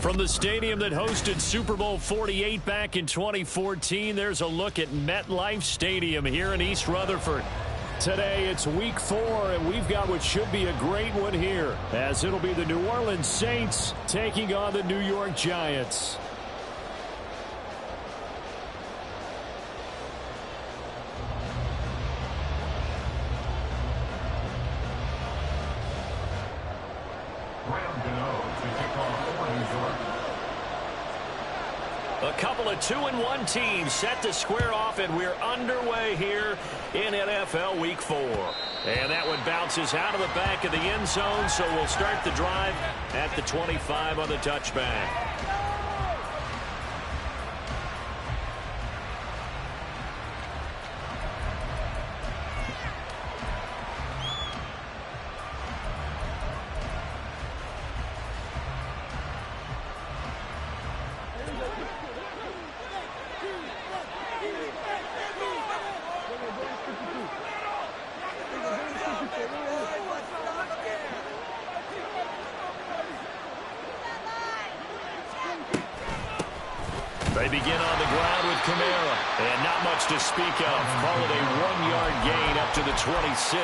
From the stadium that hosted Super Bowl 48 back in 2014, there's a look at MetLife Stadium here in East Rutherford. Today, it's week 4, and we've got what should be a great one here, as it'll be the New Orleans Saints taking on the New York Giants. A couple of 2-1 teams set to square off, and we're underway here in NFL Week 4. And that one bounces out of the back of the end zone, so we'll start the drive at the 25 on the touchback. They begin on the ground with Kamara, and not much to speak of. Call it a 1-yard gain up to the 26.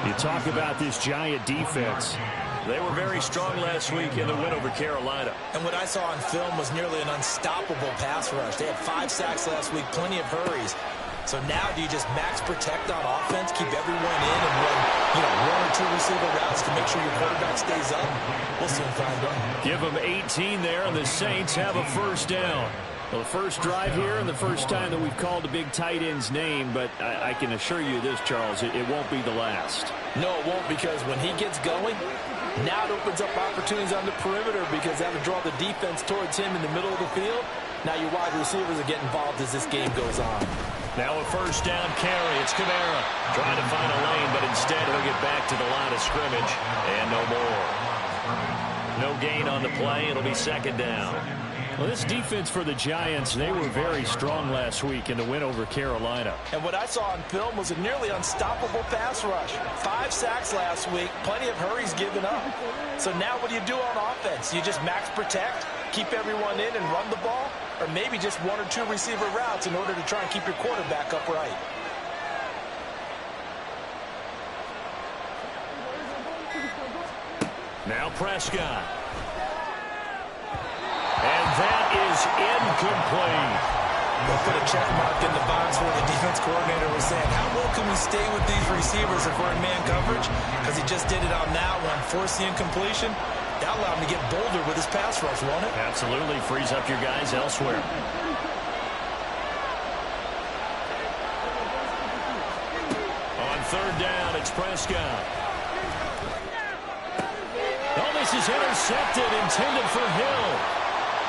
You talk about this Giant defense. They were very strong last week in the win over Carolina. And what I saw on film was nearly an unstoppable pass rush. They had 5 sacks last week, plenty of hurries. So now do you just max protect on offense, keep everyone in, and run 1 or 2 receiver routes to make sure your quarterback stays up? We'll soon find out. Give them 18 there, and the Saints have a first down. Well, the first drive here and the first time that we've called a big tight end's name, but I can assure you this, Charles, it won't be the last. No, it won't, because when he gets going, now it opens up opportunities on the perimeter because they have to draw the defense towards him in the middle of the field. Now your wide receivers will get involved as this game goes on. Now a first down carry. It's Kamara trying to find a lane, but instead he'll get back to the line of scrimmage, and no more. No gain on the play. It'll be second down. Well, this defense for the Giants, they were very strong last week in the win over Carolina. And what I saw on film was a nearly unstoppable pass rush. 5 sacks last week, plenty of hurries given up. So now what do you do on offense? You just max protect, keep everyone in and run the ball, or maybe just 1 or 2 receiver routes in order to try and keep your quarterback upright. Now Prescott. And that is incomplete. They'll put a check mark in the box where the defense coordinator was saying, how well can we stay with these receivers if we're in man coverage? Because he just did it on that one, forced the incompletion. That allowed him to get bolder with his pass rush, won't it? Absolutely. Frees up your guys elsewhere. On third down, it's Prescott. Oh, this is intercepted, intended for Hill.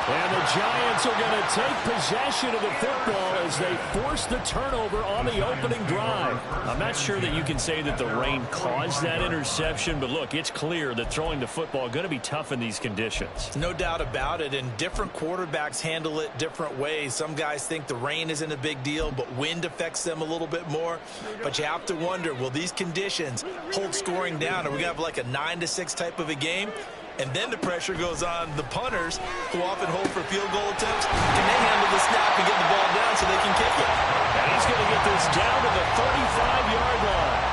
And the Giants are going to take possession of the football as they force the turnover on the opening drive. I'm not sure that you can say that the rain caused that interception, but look, it's clear that throwing the football is going to be tough in these conditions. No doubt about it, and different quarterbacks handle it different ways. Some guys think the rain isn't a big deal, but wind affects them a little bit more. But you have to wonder, will these conditions hold scoring down? Are we going to have like a 9-6 type of a game? And then the pressure goes on the punters, who often hold for field goal attempts. Can they handle the snap and get the ball down so they can kick it? And he's going to get this down to the 35-yard line.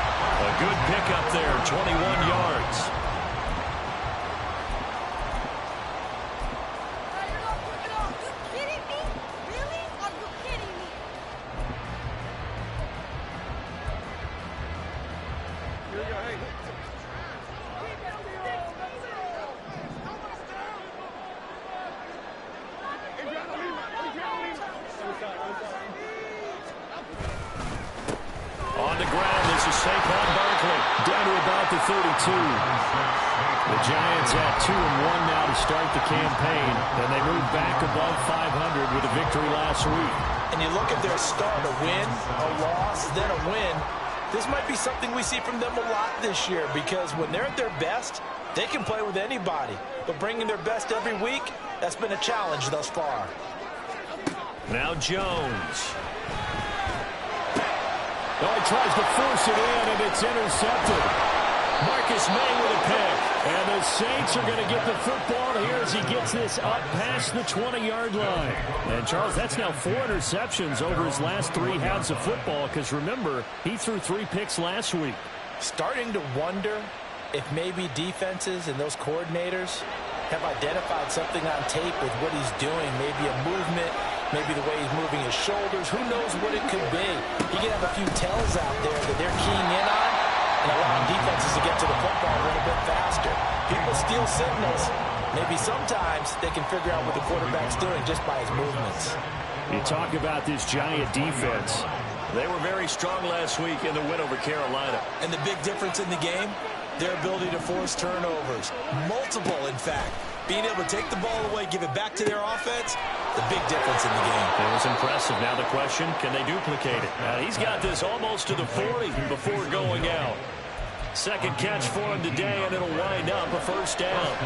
A good pickup there, 21 yards. On the ground, this is Saquon Barkley, down to about the 32. The Giants at 2-1 now to start the campaign, and they move back above 500 with a victory last week. And you look at their start, a win, a loss, then a win. This might be something we see from them a lot this year, because when they're at their best, they can play with anybody. But bringing their best every week, that's been a challenge thus far. Now Jones. Oh, he tries to force it in, and it's intercepted. Marcus May with a pick. And the the Saints are going to get the football here as he gets this up past the 20-yard line. And, Charles, that's now 4 interceptions over his last 3 halves of football because, remember, he threw 3 picks last week. Starting to wonder if maybe defenses and those coordinators have identified something on tape with what he's doing, maybe a movement, maybe the way he's moving his shoulders. Who knows what it could be? He can have a few tells out there that they're keying in on and allowing defenses to get to the football a little bit faster. People steal signals. Maybe sometimes they can figure out what the quarterback's doing just by his movements. You talk about this Giant defense. They were very strong last week in the win over Carolina. And the big difference in the game, their ability to force turnovers. Multiple, in fact. Being able to take the ball away, give it back to their offense, the big difference in the game. It was impressive. Now the question, can they duplicate it? He's got this almost to the 40 before going out. Second catch for him today, and it'll wind up a first down.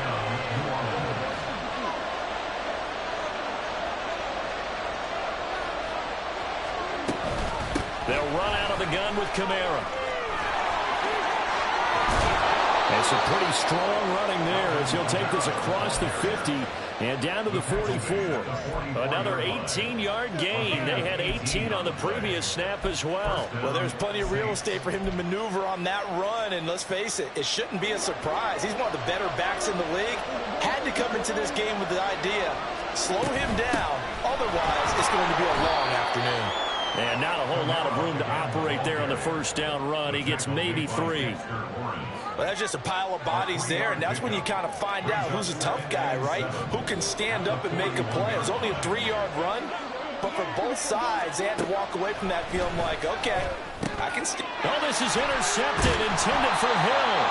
They'll run out of the gun with Kamara. And some pretty strong running there as he'll take this across the 50 and down to the 44. Another 18-yard gain. They had 18 on the previous snap as well. Well, there's plenty of real estate for him to maneuver on that run, and let's face it, it shouldn't be a surprise. He's one of the better backs in the league. Had to come into this game with the idea, slow him down, otherwise it's going to be a long afternoon. And not a whole lot of room to operate there on the first down run. He gets maybe 3. Well, that's just a pile of bodies there, and that's when you kind of find out who's a tough guy, right? Who can stand up and make a play. It was only a 3-yard run, but for both sides, they had to walk away from that feeling like, okay, I can stand. Oh, this is intercepted, intended for Hill.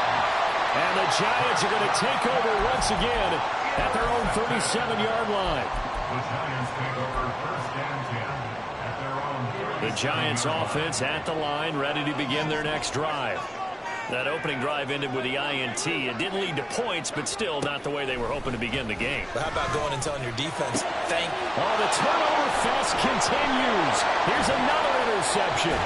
And the Giants are going to take over once again at their own 37-yard line. The Giants offense at the line, ready to begin their next drive. That opening drive ended with the INT. It didn't lead to points, but still not the way they were hoping to begin the game. But how about going and telling your defense, thank you? Oh, the turnover fest continues. Here's another interception.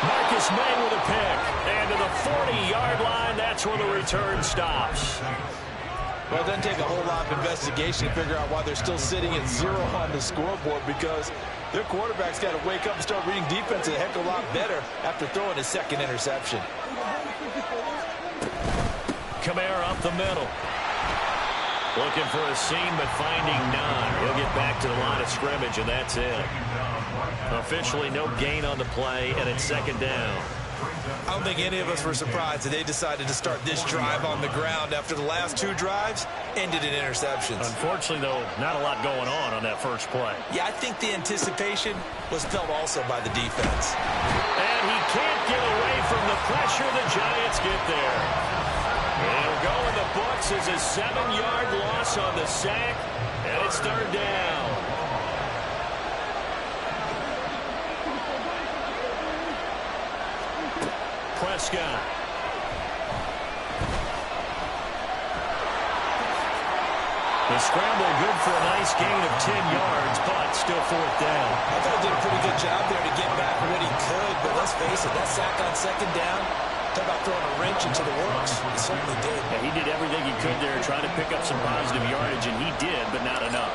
Marcus May with a pick. And to the 40-yard line, that's where the return stops. Well, it doesn't take a whole lot of investigation to figure out why they're still sitting at 0 on the scoreboard, because their quarterback's got to wake up and start reading defense a heck of a lot better after throwing his second interception. Kamara up the middle. Looking for a seam, but finding none. He'll get back to the line of scrimmage, and that's it. Officially no gain on the play, and it's second down. I don't think any of us were surprised that they decided to start this drive on the ground after the last 2 drives ended in interceptions. Unfortunately, though, not a lot going on that first play. Yeah, I think the anticipation was felt also by the defense. And he can't get away from the pressure. The Giants get there. It'll go in the books as a 7-yard loss on the sack, and it's third down. Prescott. The scramble good for a nice gain of 10 yards, but still fourth down. I thought he did a pretty good job there to get back what he could, but let's face it, that sack on second down, talk about throwing a wrench into the works. He certainly did. Yeah, he did everything he could there, trying to pick up some positive yardage, and he did, but not enough.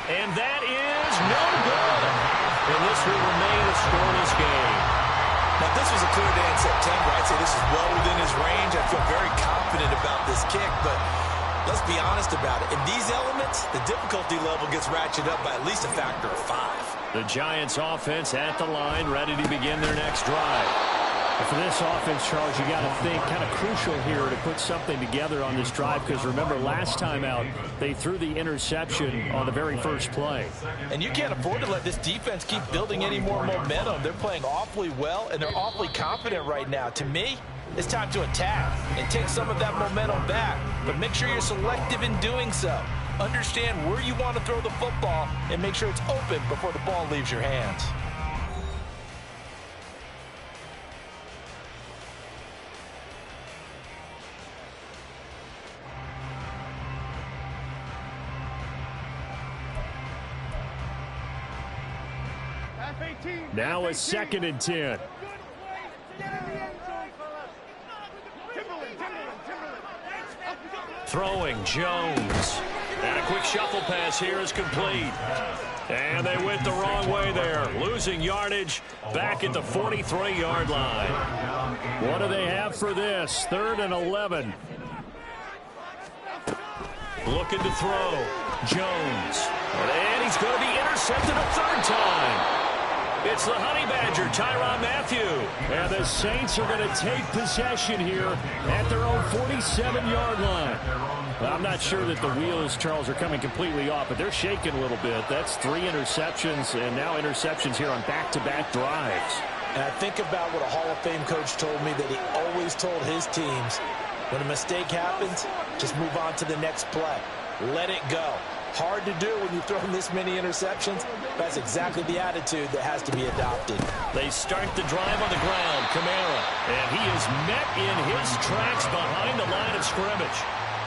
And that is no good. And this will remain a scoreless game. Now, if this was a clear day in September, I'd say this is well within his range. I feel very confident about this kick, but let's be honest about it. In these elements, the difficulty level gets ratcheted up by at least a factor of 5. The Giants offense at the line, ready to begin their next drive. For this offense, Charles, you got to think kind of crucial here to put something together on this drive, because remember last time out they threw the interception on the very first play. And you can't afford to let this defense keep building any more momentum. They're playing awfully well, and they're awfully confident right now. To me, it's time to attack and take some of that momentum back, but make sure you're selective in doing so. Understand where you want to throw the football and make sure it's open before the ball leaves your hands. Now a 2nd and 10. Throwing, Jones. And a quick shuffle pass here is complete. And they went the wrong way there, losing yardage back at the 43-yard line. What do they have for this? 3rd and 11. Looking to throw. Jones. And he's going to be intercepted a 3rd time. It's the Honey Badger, Tyrann Mathieu. And the Saints are going to take possession here at their own 47-yard line. I'm not sure that the wheels, Charles, are coming completely off, but they're shaking a little bit. That's 3 interceptions, and now interceptions here on back-to-back drives. And I think about what a Hall of Fame coach told me that he always told his teams, when a mistake happens, just move on to the next play. Let it go. Hard to do when you throw this many interceptions. That's exactly the attitude that has to be adopted. They start the drive on the ground. Kamara. And he is met in his tracks behind the line of scrimmage.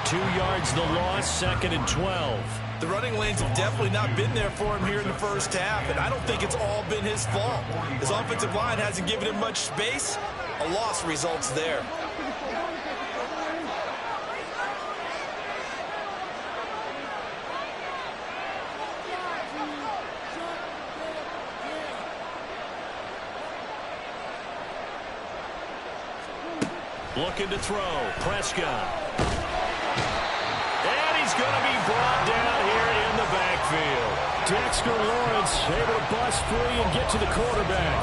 2 yards the loss, 2nd and 12. The running lanes have definitely not been there for him here in the first half, and I don't think it's all been his fault. His offensive line hasn't given him much space. A loss results there. Looking to throw. Prescott. And he's going to be brought down here in the backfield. Dexter Lawrence able to bust free and get to the quarterback.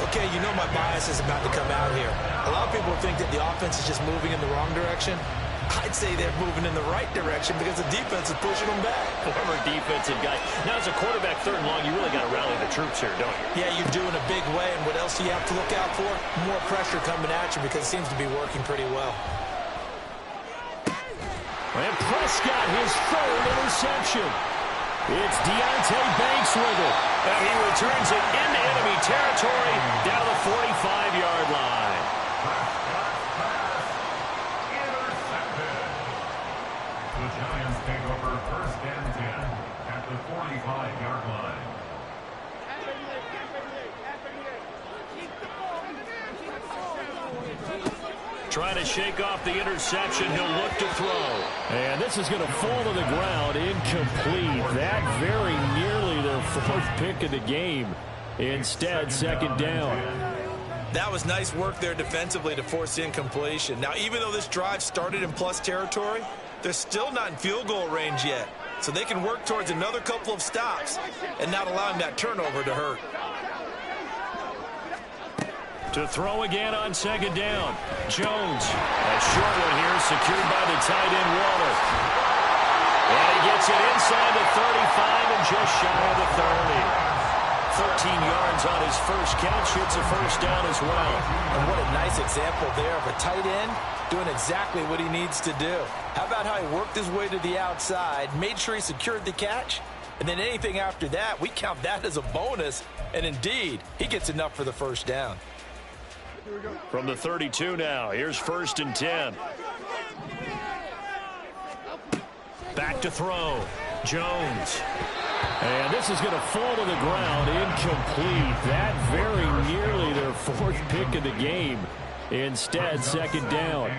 Okay, you know my bias is about to come out here. A lot of people think that the offense is just moving in the wrong direction. I'd say they're moving in the right direction because the defense is pushing them back. Former defensive guy. Now, as a quarterback, 3rd and long, you really got to rally the troops here, don't you? Yeah, you do in a big way. And what else do you have to look out for? More pressure coming at you because it seems to be working pretty well. And Prescott, his 3rd interception. It's Deonte Banks with it. And he returns it into enemy territory down to the 45-yard line. The Giants take over 1st and 10 at the 45-yard line. Trying to shake off the interception. He'll look to throw. And this is going to fall to the ground incomplete. That very nearly their 4th pick of the game. Instead, 2nd down. That was nice work there defensively to force incompletion. Now, even though this drive started in plus territory, they're still not in field goal range yet. So they can work towards another couple of stops and not allowing that turnover to hurt. To throw again on 2nd down. Jones. A short one here secured by the tight end Waller. And he gets it inside the 35 and just shy of the 30. 13 yards on his first catch. Hits a 1st down as well. And what a nice example there of a tight end doing exactly what he needs to do. How about how he worked his way to the outside, made sure he secured the catch, and then anything after that, we count that as a bonus. And indeed, he gets enough for the 1st down. From the 32 now, here's 1st and 10. Back to throw. Jones. And this is going to fall to the ground incomplete. That very nearly their 4th pick of the game. Instead, 2nd down.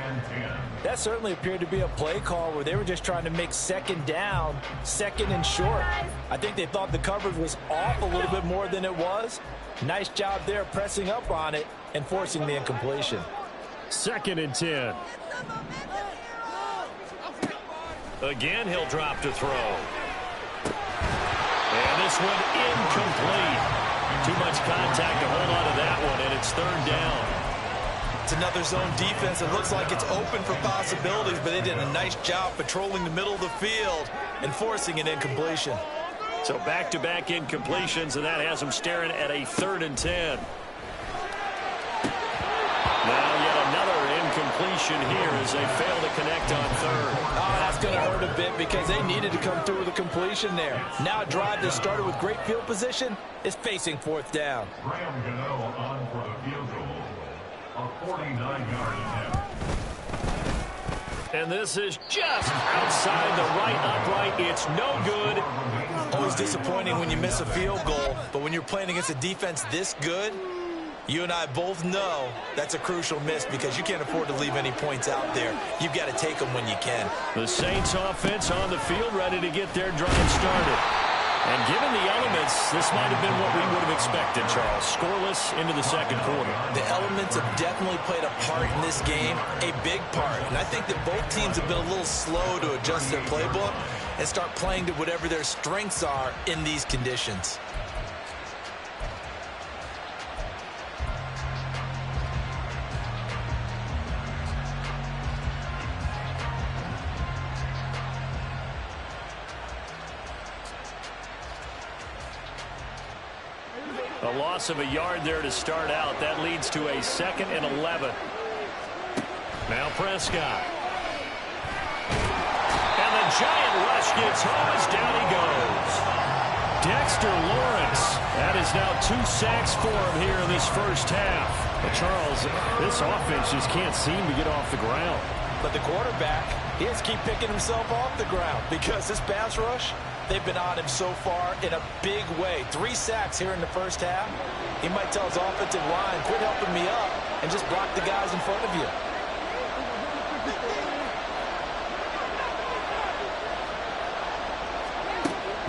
That certainly appeared to be a play call where they were just trying to make 2nd down, 2nd and short. I think they thought the coverage was off a little bit more than it was. Nice job there pressing up on it and forcing the incompletion. 2nd and 10. Again, he'll drop to throw. And this one incomplete. Too much contact to hold on to that one, and it's 3rd down. It's another zone defense. It looks like it's open for possibilities, but they did a nice job patrolling the middle of the field and forcing an incompletion. So back-to-back incompletions, and that has them staring at a 3rd and 10. Now yet another incompletion here as they fail to connect on 3rd. Oh, that's going to hurt a bit because they needed to come through with a completion there. Now a drive that started with great field position is facing 4th down. Graham Gano on for the field goal. A 49-yard attempt. And this is just outside the right upright. It's no good. Always disappointing when you miss a field goal, but when you're playing against a defense this good, You and I both know that's a crucial miss because you can't afford to leave any points out there. You've got to take them when you can. The Saints offense on the field ready to get their drive started. And given the elements, this might have been what we would have expected, Charles. Scoreless into the second quarter. The elements have definitely played a part in this game, a big part. And I think that both teams have been a little slow to adjust their playbook and start playing to whatever their strengths are in these conditions. A loss of a yard there to start out. That leads to a 2nd and 11. Now Prescott. And the giant rush gets home as down he goes. Dexter Lawrence. That is now 2 sacks for him here in this first half. But Charles, this offense just can't seem to get off the ground. But the quarterback, he has to keep picking himself off the ground because this pass rush, they've been on him so far in a big way. 3 sacks here in the first half. He might tell his offensive line, quit helping me up and just block the guys in front of you.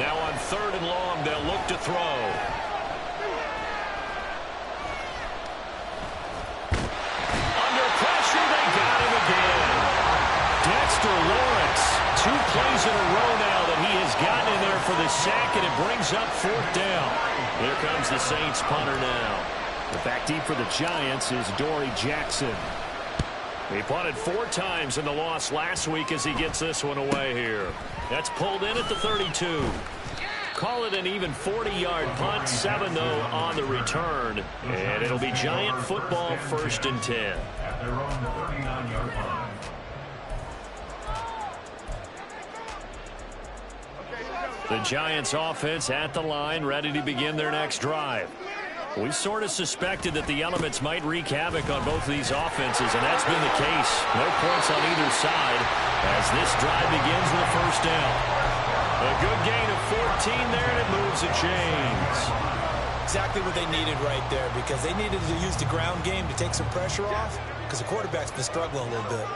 Now on 3rd and long, they'll look to throw. Under pressure, they got him again. Dexter Lawrence, 2 plays in a row now that he has gotten in there for the sack, and it brings up 4th down. Here comes the Saints punter now. Back deep for the Giants is Dory Jackson. He punted 4 times in the loss last week as he gets this one away here. That's pulled in at the 32. Call it an even 40-yard punt, 7 though on the return. And it'll be Giant football, 1st and 10. At their own 39-yard line. The Giants offense at the line, ready to begin their next drive. We sort of suspected that the elements might wreak havoc on both of these offenses, and that's been the case. No points on either side as this drive begins with a 1st down. A good gain of 14 there, and it moves the chains. Exactly what they needed right there because they needed to use the ground game to take some pressure off because the quarterback's been struggling a little bit.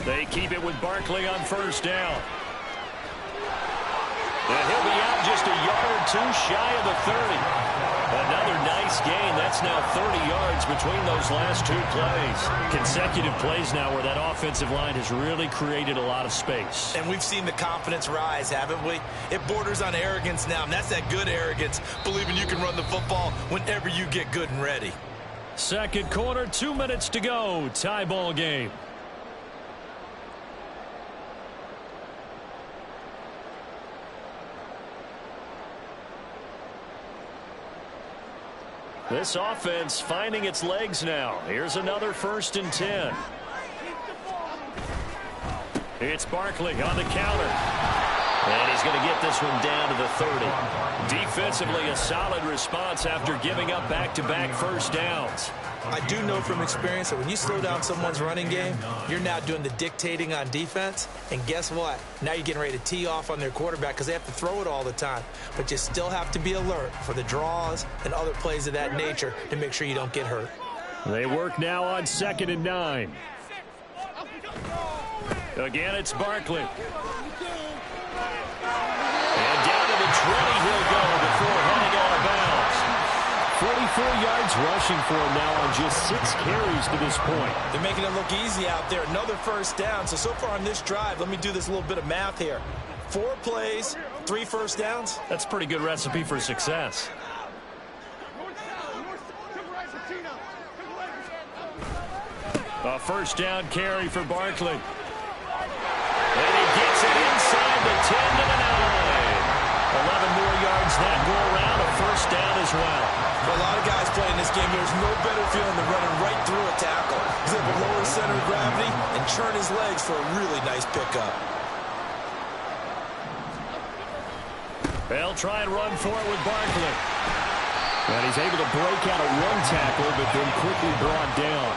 They keep it with Barkley on 1st down. And he'll be out just a yard or 2 shy of the 30. Another nice gain. That's now 30 yards between those last 2 plays. Consecutive plays now where that offensive line has really created a lot of space. And we've seen the confidence rise, haven't we? It borders on arrogance now, and that's that good arrogance, believing you can run the football whenever you get good and ready. Second quarter, 2 minutes to go. Tie ball game. This offense finding its legs now. Here's another 1st and 10. It's Barkley on the counter. And he's going to get this one down to the 30. Defensively, a solid response after giving up back-to-back 1st downs. I do know from experience that when you slow down someone's running game, you're now doing the dictating on defense. And guess what? Now you're getting ready to tee off on their quarterback because they have to throw it all the time. But you still have to be alert for the draws and other plays of that nature to make sure you don't get hurt. They work now on 2nd and 9. Again, it's Barkley. And down to the 20 he'll go before heading out of bounds. 44 yards rushing for him now on just 6 carries to this point. They're making it look easy out there. Another 1st down. So far on this drive, let me do this little bit of math here. 4 plays, 3 1st downs. That's a pretty good recipe for success. A 1st down carry for Barkley. And he gets it inside the 10 to the 9. 11 more yards that go around, a 1st down as well. For a lot of guys playing this game, there's no better feeling than running right through a tackle. He's able to lower center of gravity and churn his legs for a really nice pickup. They'll try and run for it with Barkley. And he's able to break out a 1 tackle, but then quickly brought down.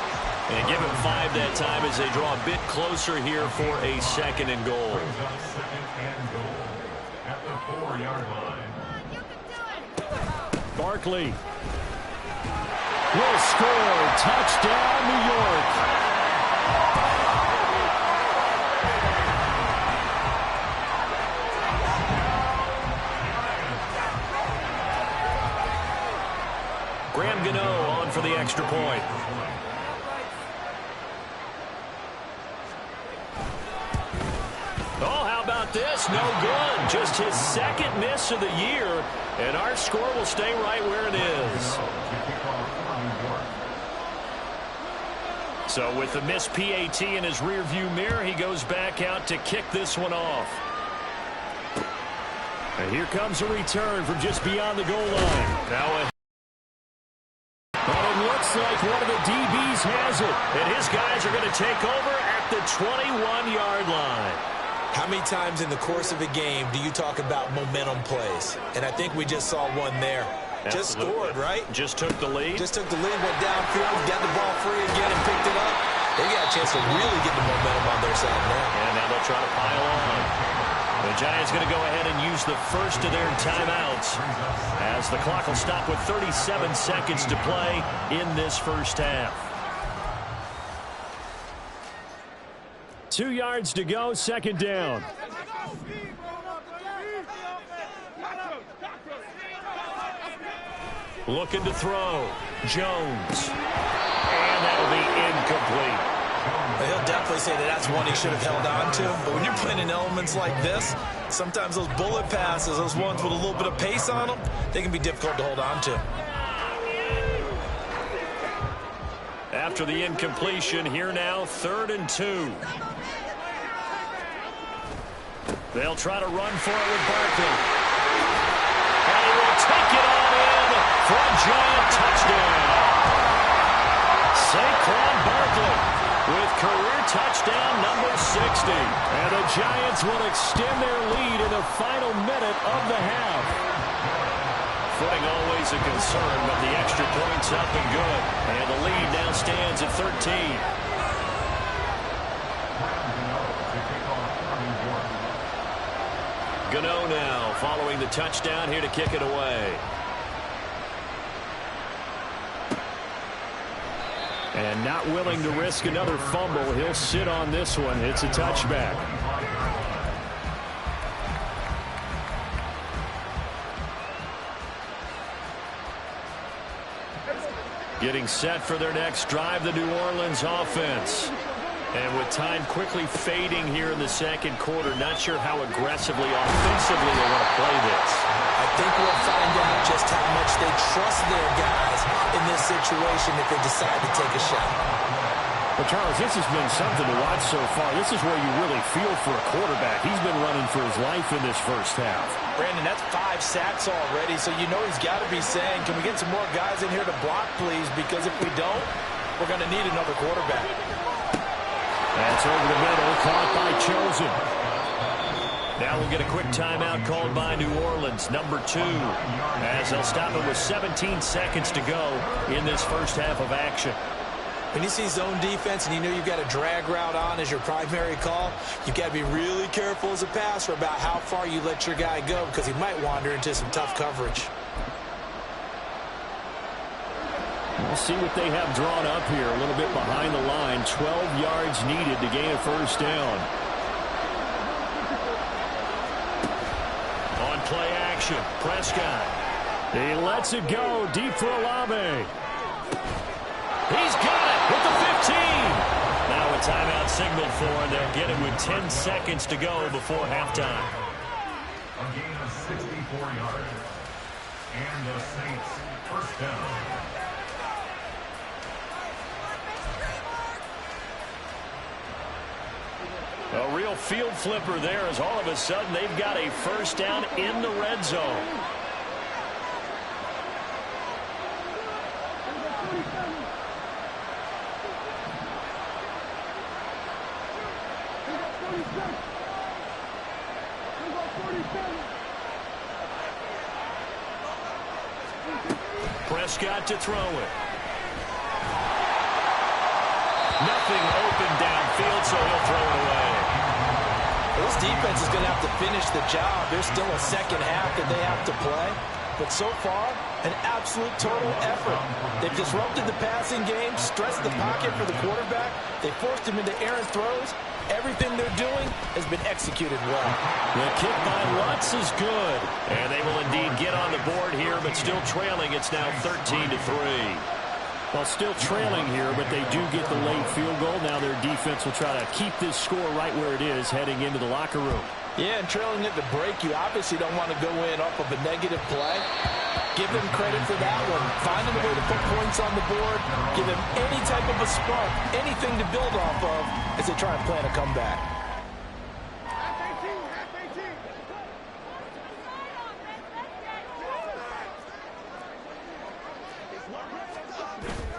And give him 5 that time as they draw a bit closer here for a 2nd and goal. Brings up 2nd and goal at the 4-yard line. Barkley will score. Touchdown, New York. Graham Gano on for the extra point. Oh, how about this? No good. Just his 2nd miss of the year, and our score will stay right where it is. So with the missed PAT in his rearview mirror, he goes back out to kick this one off. And here comes a return from just beyond the goal line. Now it looks like one of the DBs has it, and his guys are going to take over at the 21-yard line. How many times in the course of a game do you talk about momentum plays? And I think we just saw one there. Absolutely. Just scored, right? Just took the lead. Just took the lead, went downfield, got the ball free again and picked it up. They got a chance to really get the momentum on their side now. And now they'll try to pile on. The Giants going to go ahead and use the first of their timeouts as the clock will stop with 37 seconds to play in this first half. 2 yards to go, 2nd down. Looking to throw. Jones. And that'll be incomplete. He'll definitely say that that's one he should have held on to. But when you're playing in elements like this, sometimes those bullet passes, those ones with a little bit of pace on them, they can be difficult to hold on to. After the incompletion, here now, 3rd and 2. They'll try to run for it with Barkley. And he will take it on in for a giant touchdown. Saquon Barkley with career touchdown number 60. And the Giants will extend their lead in the final minute of the half. Footing always a concern, but the extra point's up and good. And the lead now stands at 13. Gano now following the touchdown here to kick it away. And not willing to risk another fumble. He'll sit on this one. It's a touchback. Getting set for their next drive, the New Orleans offense. And with time quickly fading here in the 2nd quarter, not sure how aggressively, offensively they want to play this. I think we'll find out just how much they trust their guys in this situation if they decide to take a shot. Well, Charles, this has been something to watch so far. This is where you really feel for a quarterback. He's been running for his life in this first half. Brandon, that's 5 sacks already, so you know he's got to be saying, can we get some more guys in here to block, please? Because if we don't, we're going to need another quarterback. That's over the middle, caught by Chosen. Now we'll get a quick timeout called by New Orleans, number 2, as they'll stop it with 17 seconds to go in this first half of action. When you see zone defense and you know you've got a drag route on as your primary call, you've got to be really careful as a passer about how far you let your guy go because he might wander into some tough coverage. We'll see what they have drawn up here a little bit behind the line. 12 yards needed to gain a first down. On play action, Prescott. He lets it go deep for Olave. He's got it with the 15. Now a timeout signaled for, and they'll get it with 10 seconds to go before halftime. A gain of 64 yards. And the Saints first down. A real field flipper there as all of a sudden they've got a first down in the red zone. Prescott to throw it. Nothing open downfield, so he'll throw it away. This defense is going to have to finish the job. There's still a second half that they have to play. But so far, an absolute total effort. They've disrupted the passing game, stressed the pocket for the quarterback. They forced him into errant throws. Everything they're doing has been executed well. The kick by Lutz is good. And they will indeed get on the board here, but still trailing. It's now 13-3. Well, still trailing here, but they do get the late field goal. Now their defense will try to keep this score right where it is heading into the locker room. Yeah, and trailing at the break, you obviously don't want to go in off of a negative play. Give them credit for that one. Finding a way to put points on the board. Give them any type of a spark, anything to build off of as they try and plan a comeback.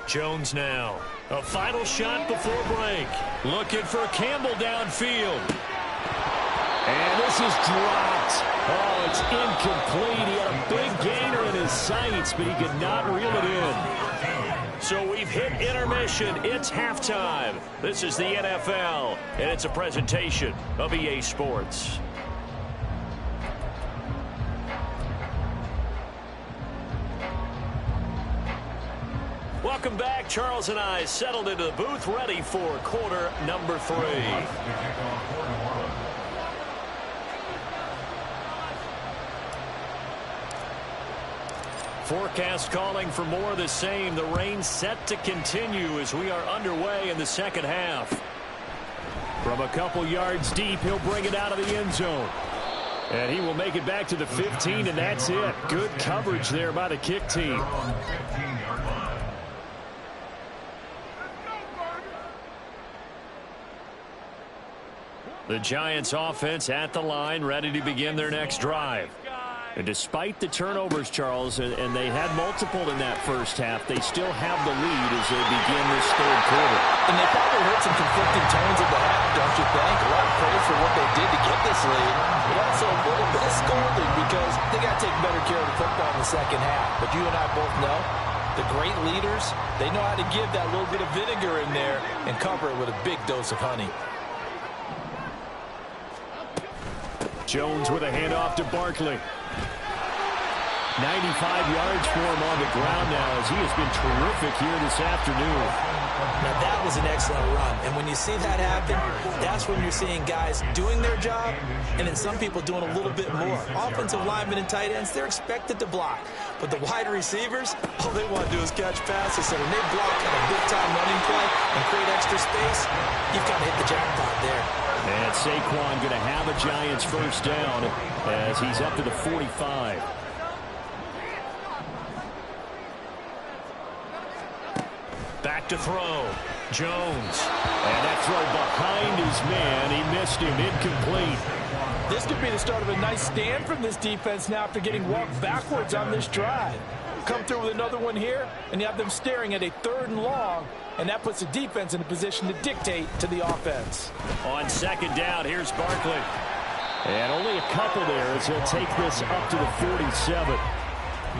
Jones now. A final shot before break. Looking for Campbell downfield. And this is dropped. Oh, it's incomplete. He had a big gainer in his sights, but he could not reel it in. So we've hit intermission. It's halftime. This is the NFL, and it's a presentation of EA Sports. Welcome back. Charles and I settled into the booth, ready for quarter number 3. Forecast calling for more of the same. The rain set to continue as we are underway in the second half. From a couple yards deep, he'll bring it out of the end zone. And he will make it back to the 15, and that's it. Good coverage there by the kick team. The Giants offense at the line, ready to begin their next drive. And despite the turnovers, Charles, and they had multiple in that first half, they still have the lead as they begin this third quarter. And they probably heard some conflicting tones at the half, don't you think? A lot of praise for what they did to get this lead, but also a little bit of scolding because they got to take better care of the football in the second half. But you and I both know the great leaders, they know how to give that little bit of vinegar in there and cover it with a big dose of honey. Jones with a handoff to Barkley. 95 yards for him on the ground now as he has been terrific here this afternoon. Now that was an excellent run, and when you see that happen, that's when you're seeing guys doing their job and then some people doing a little bit more. Offensive linemen and tight ends, they're expected to block, but the wide receivers, all they want to do is catch passes. So when they block on a big-time running play and create extra space, you've got to hit the jackpot there. And Saquon going to have a Giants first down as he's up to the 45. Back to throw. Jones. And that throw behind his man. He missed him. Incomplete. This could be the start of a nice stand from this defense now after getting walked backwards on this drive. Come through with another one here, and you have them staring at a 3rd and long, and that puts the defense in a position to dictate to the offense. On second down, here's Barkley. And only a couple there as he'll take this up to the 47.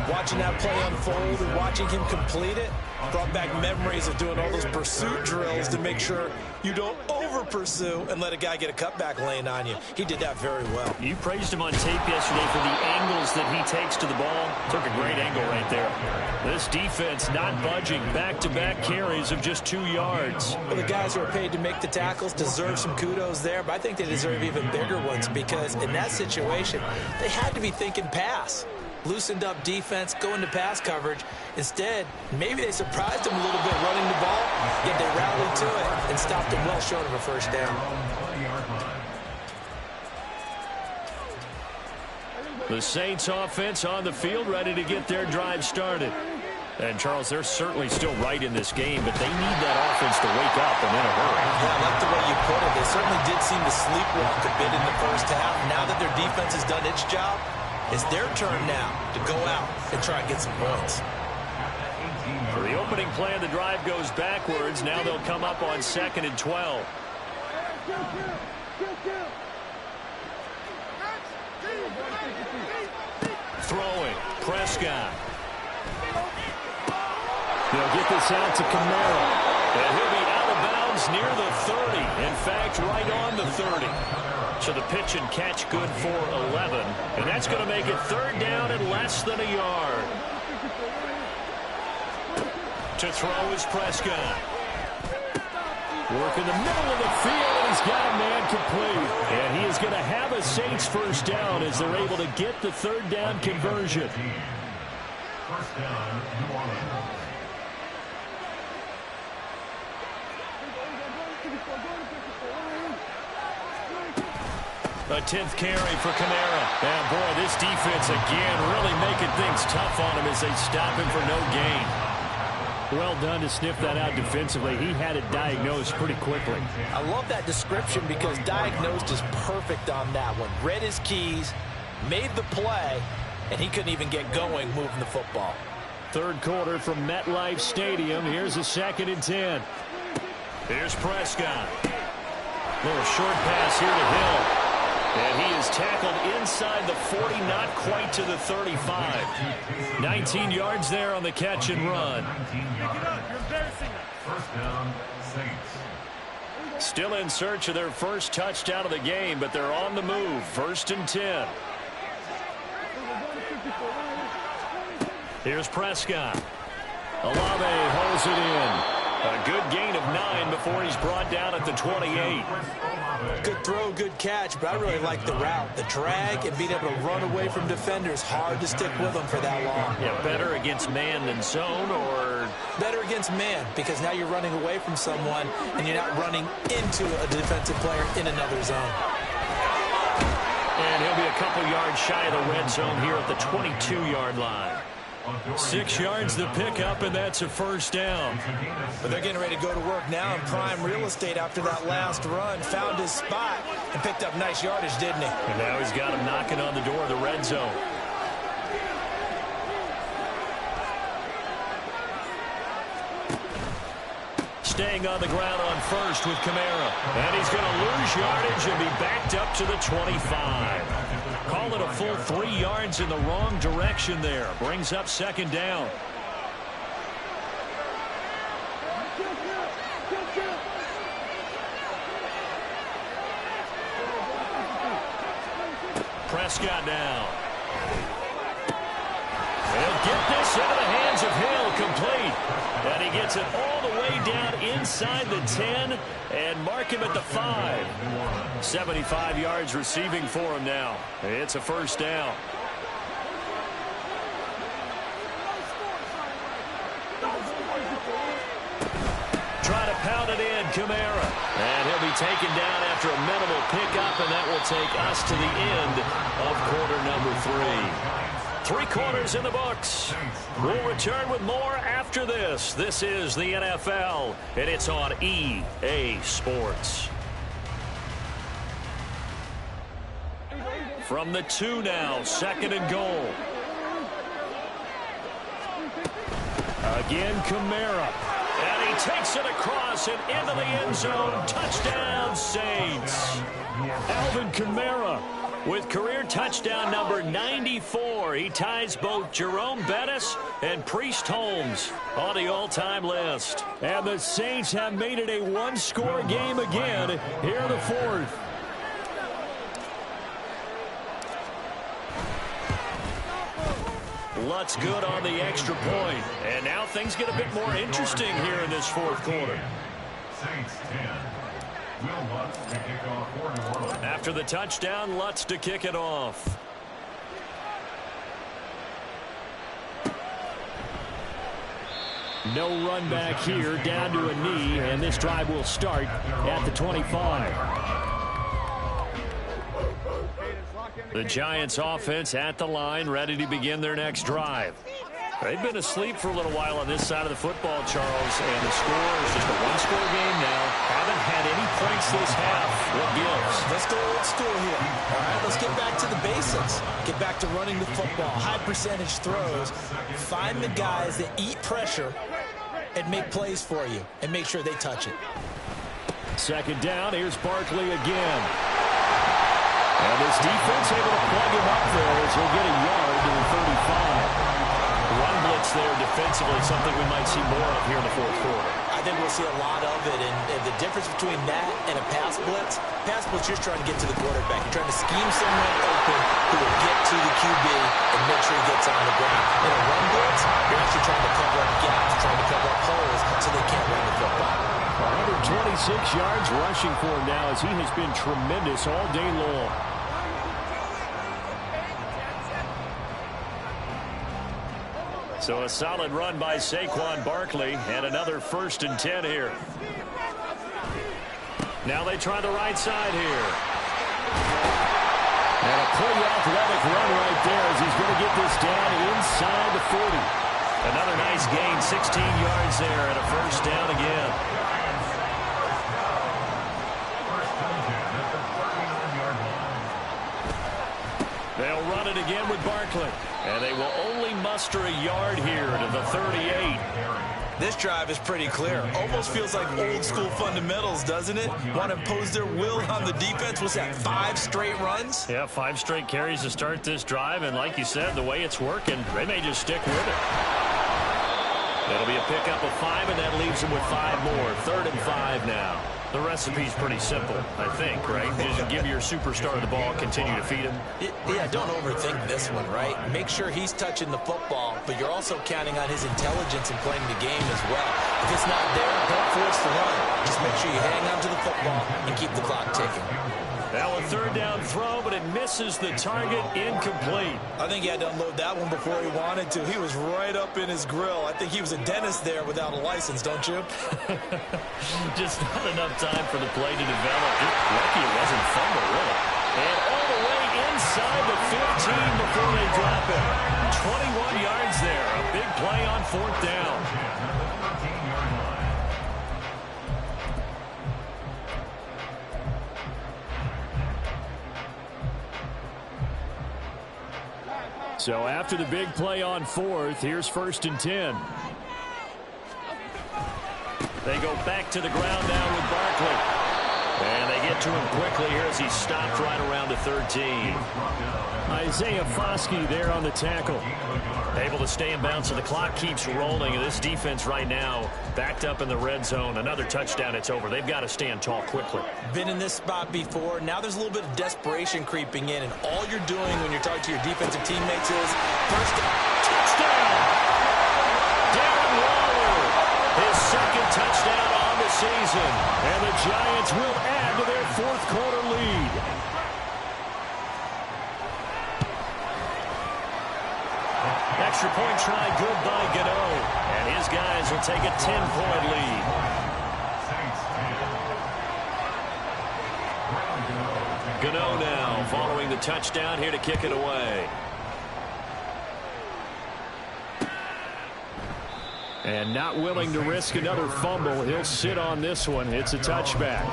Watching that play unfold and watching him complete it brought back memories of doing all those pursuit drills to make sure you don't over-pursue and let a guy get a cutback lane on you. He did that very well. You praised him on tape yesterday for the angles that he takes to the ball. Took a great angle right there. This defense not budging. Back-to-back carries of just 2 yards. Well, the guys who are paid to make the tackles deserve some kudos there, but I think they deserve even bigger ones because in that situation, they had to be thinking pass. Loosened up defense, going to pass coverage. Instead, maybe they surprised him a little bit running the ball, yet they rallied to it and stopped him well short of a first down. The Saints offense on the field, ready to get their drive started. And, Charles, they're certainly still right in this game, but they need that offense to wake up and in a hurry. Yeah, I like the way you put it. They certainly did seem to sleepwalk a bit in the first half. Now that their defense has done its job, it's their turn now to go out and try and get some points. For the opening play of the drive goes backwards. Now they'll come up on 2nd and 12. Throwing. Prescott. They'll get this out to Kamara. And he'll be out of bounds downs near the 30. In fact, right on the 30. So the pitch and catch good for 11. And that's going to make it third down and less than a yard. To throw is Prescott. Work in the middle of the field, and he's got a man complete. And he is going to have a Saints first down as they're able to get the third down conversion. First down, New Orleans. A 10th carry for Kamara. And boy, this defense again really making things tough on him as they stop him for no gain. Well done to sniff that out defensively. He had it diagnosed pretty quickly. I love that description because diagnosed is perfect on that one. Read his keys, made the play, and he couldn't even get going moving the football. Third quarter from MetLife Stadium. Here's a 2nd and 10. Here's Prescott. Little short pass here to Hill. And he is tackled inside the 40, not quite to the 35. 19 yards there on the catch and run. First down, Saints. Still in search of their first touchdown of the game, but they're on the move. 1st and 10. Here's Prescott. Olave holds it in. A good gain of 9 before he's brought down at the 28. Good throw, good catch, but I really like the route. The drag and being able to run away from defenders, hard to stick with them for that long. Yeah, better against man than zone, or? Better against man, because now you're running away from someone and you're not running into a defensive player in another zone. And he'll be a couple yards shy of the red zone here at the 22-yard line. 6 yards the pickup, and that's a first down. But they're getting ready to go to work now in prime real estate after that last run. Found his spot and picked up nice yardage, didn't he? And now he's got him knocking on the door of the red zone. Staying on the ground on first with Kamara. And he's going to lose yardage and be backed up to the 25. Call it a full 3 yards in the wrong direction there. Brings up 2nd down. Prescott down. He'll get this into the hands of Hill, complete. And he gets it all the way down inside the 10 and mark him at the 5. 75 yards receiving for him now. It's a first down. Try to pound it in, Kamara. And he'll be taken down after a minimal pickup, and that will take us to the end of quarter number 3. 3 quarters in the books. We'll return with more after this. This is the NFL, and it's on EA Sports. From the 2 now, 2nd and goal. Again, Kamara. And he takes it across and into the end zone. Touchdown, Saints. Alvin Kamara with career touchdown number 94. He ties both Jerome Bettis and Priest Holmes on the all-time list. And the Saints have made it a one-score game again here in the 4th. Lutz good on the extra point. And now things get a bit more interesting here in this 4th quarter. Saints 10. Will Lutz to kick off for New Orleans. After the touchdown, Lutz to kick it off. No run back here, down to a knee, and this drive will start at the 25. The Giants offense at the line, ready to begin their next drive. They've been asleep for a little while on this side of the football, Charles, and the score is just a one-score game now. Haven't had any points this half. What gives? Let's go old school here. All right, let's get back to the basics. Get back to running the football, high percentage throws. Find the guys that eat pressure and make plays for you, and make sure they touch it. 2nd down, here's Barkley again. And this defense able to plug him up there as he'll get a yard to the 35. Run blitz there defensively, something we might see more of here in the 4th quarter. I think we'll see a lot of it. And the difference between that and a pass blitz, you're just trying to get to the quarterback. You're trying to scheme someone open who will get to the QB and make sure he gets on the ground. In a run blitz, you're actually trying to cover up gaps, trying to cover up holes so they can't run the football. 126 yards rushing for him now as he has been tremendous all day long. So a solid run by Saquon Barkley and another 1st and 10 here. Now they try the right side here. And a pretty athletic run right there as he's going to get this down inside the 40. Another nice gain, 16 yards there and a 1st down again. They'll run it again with Barkley. And they will only muster a yard here to the 38. This drive is pretty clear. Almost feels like old school fundamentals, doesn't it? Want to impose their will on the defense. What's that, 5 straight runs? Yeah, 5 straight carries to start this drive. And like you said, the way it's working, they may just stick with it. It'll be a pickup of 5, and that leaves them with 5 more. 3rd and 5 now. The recipe's pretty simple, I think, right? Just give your superstar the ball, continue to feed him. Yeah, don't overthink this one, right? Make sure he's touching the football, but you're also counting on his intelligence in playing the game as well. If it's not there, don't force the run. Just make sure you hang on to the football and keep the clock ticking. Now a 3rd down throw, but it misses the target, incomplete. I think he had to unload that one before he wanted to. He was right up in his grill. I think he was a dentist there without a license, don't you? Just not enough time for the play to develop. Lucky it wasn't fumble, really. And all the way inside the 15 before they drop it. 21 yards there. A big play on 4th down. So after the big play on 4th, here's 1st and 10. They go back to the ground now with Barkley. And they get to him quickly here as he stopped right around the 13. Isaiah Foskey there on the tackle. Able to stay in bounds, so the clock keeps rolling. And this defense right now backed up in the red zone. Another touchdown, it's over. They've got to stand tall quickly. Been in this spot before. Now there's a little bit of desperation creeping in. And all you're doing when you're talking to your defensive teammates is first down. Touchdown! Darren Waller, his 2nd touchdown on the season. And the Giants will add to their 4th quarter lead. Extra point try good by Gano. And his guys will take a 10-point lead. Gano now following the touchdown here to kick it away. And not willing to risk another fumble. He'll sit on this one. It's a touchback.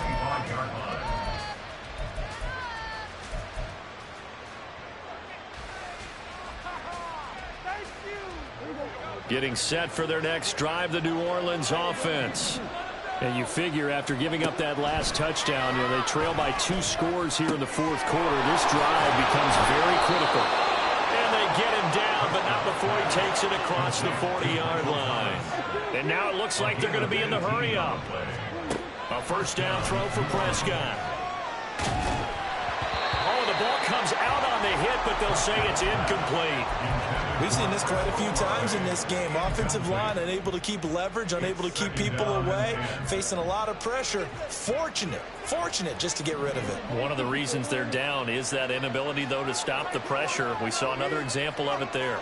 Getting set for their next drive, the New Orleans offense. And you figure after giving up that last touchdown, they trail by 2 scores here in the 4th quarter. This drive becomes very critical. And they get him down, but not before he takes it across the 40-yard line. And now it looks like they're going to be in the hurry-up. A 1st down throw for Prescott. Oh, the ball comes out on the hit, but they'll say it's incomplete. We've seen this quite a few times in this game. Offensive line unable to keep leverage, unable to keep people away, facing a lot of pressure. Fortunate just to get rid of it. One of the reasons they're down is that inability, though, to stop the pressure. We saw another example of it there.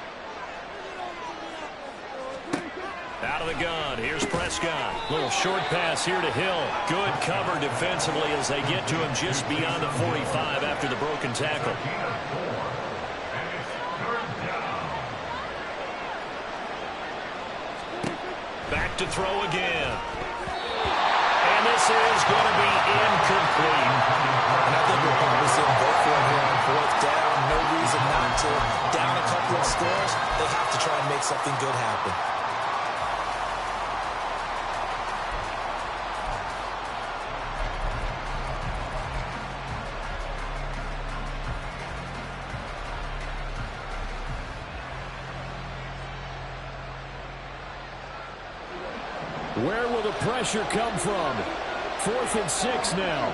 Out of the gun, here's Prescott. Little short pass here to Hill. Good cover defensively as they get to him just beyond the 45 after the broken tackle. Back to throw again. And this is going to be incomplete. And I think we'll probably see him go for it here on 4th down. No reason not to. Down a couple of scores, they have to try and make something good happen. Where will the pressure come from? 4th and 6 now.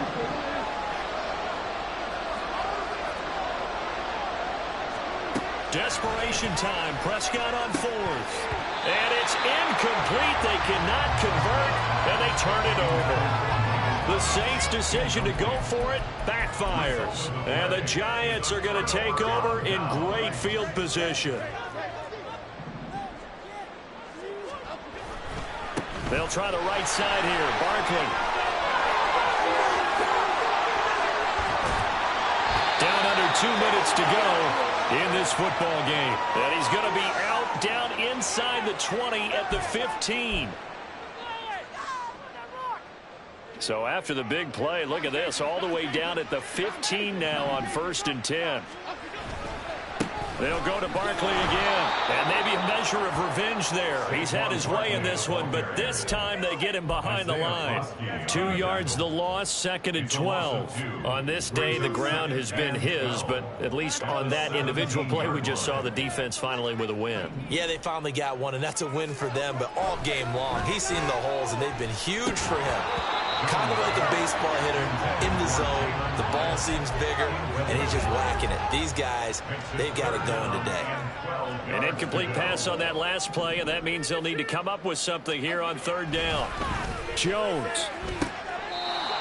Desperation time. Prescott on 4th. And it's incomplete. They cannot convert, and they turn it over. The Saints' decision to go for it backfires. And the Giants are going to take over in great field position. They'll try the right side here. Barkley. Down under 2 minutes to go in this football game. And he's going to be out down inside the 20 at the 15. So after the big play, look at this, all the way down at the 15 now on 1st and 10. They'll go to Barkley again, and maybe a measure of revenge there. He's had his way in this one, but this time they get him behind the line. 2 yards the loss, 2nd and 12. On this day, the ground has been his, but at least on that individual play, we just saw the defense finally with a win. Yeah, they finally got one, and that's a win for them, but all game long, he's seen the holes, and they've been huge for him. Kind of like a baseball hitter in the zone. The ball seems bigger, and he's just whacking it. These guys, they've got it going today. An incomplete pass on that last play, and that means they'll need to come up with something here on 3rd down. Jones.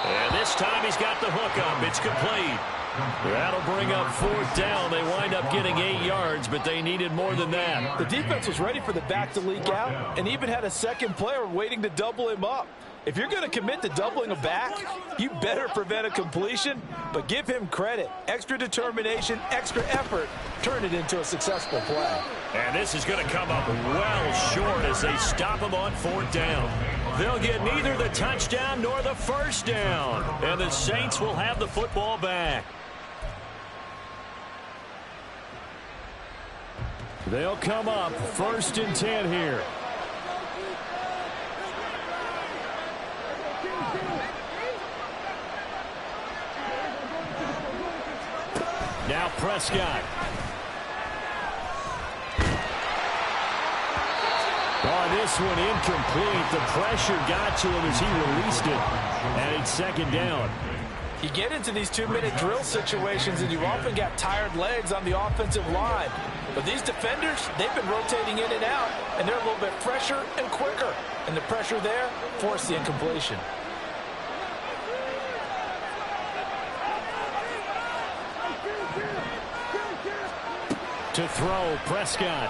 And this time he's got the hook up. It's complete. That'll bring up 4th down. They wind up getting 8 yards, but they needed more than that. The defense was ready for the back to leak out and even had a second player waiting to double him up. If you're going to commit to doubling a back, you better prevent a completion, but give him credit. Extra determination, extra effort, turn it into a successful play. And this is going to come up well short as they stop him on 4th down. They'll get neither the touchdown nor the 1st down, and the Saints will have the football back. They'll come up 1st and 10 here. Now Prescott. Oh, this one incomplete. The pressure got to him as he released it. And it's 2nd down. You get into these 2-minute drill situations, and you often got tired legs on the offensive line. But these defenders, they've been rotating in and out, and they're a little bit fresher and quicker. And the pressure there forced the incompletion. To throw, Prescott.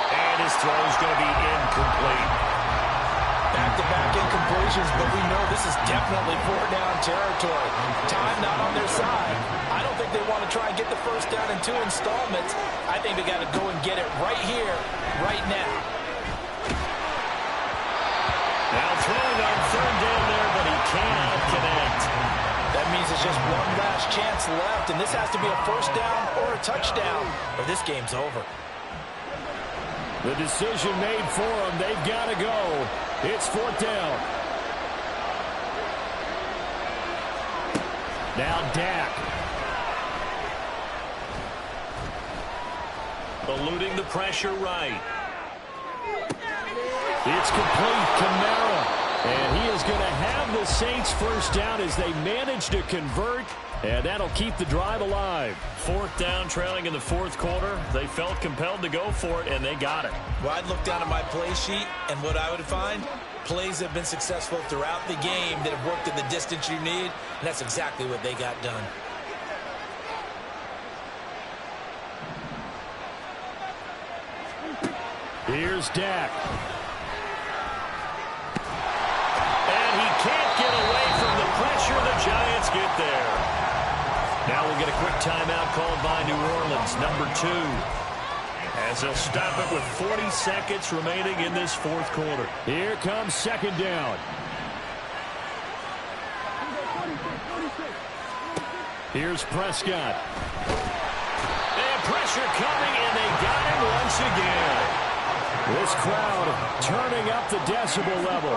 And his throw is going to be incomplete. Back-to-back incompletions, but we know this is definitely 4th down territory. Time not on their side. I don't think they want to try and get the 1st down in 2 installments. I think they got to go and get it right here, right now. Now throwing on 3rd down there, but he cannot connect. That means it's just one last chance left, and this has to be a 1st down or a touchdown, or this game's over. The decision made for them. They've got to go. It's 4th down. Now Dak. Eluding the pressure right. It's complete. Kamara. And he is going to have the Saints 1st down as they manage to convert, and that'll keep the drive alive. 4th down, trailing in the 4th quarter. They felt compelled to go for it, and they got it. Well, I'd look down at my play sheet, and what I would find, plays have been successful throughout the game that have worked at the distance you need, and that's exactly what they got done. Here's Dak. Can't get away from the pressure. The Giants get there. Now we'll get a quick timeout called by New Orleans, number 2. As they'll stop it with 40 seconds remaining in this 4th quarter. Here comes 2nd down. Here's Prescott. And pressure coming, and they got him once again. This crowd turning up the decibel level.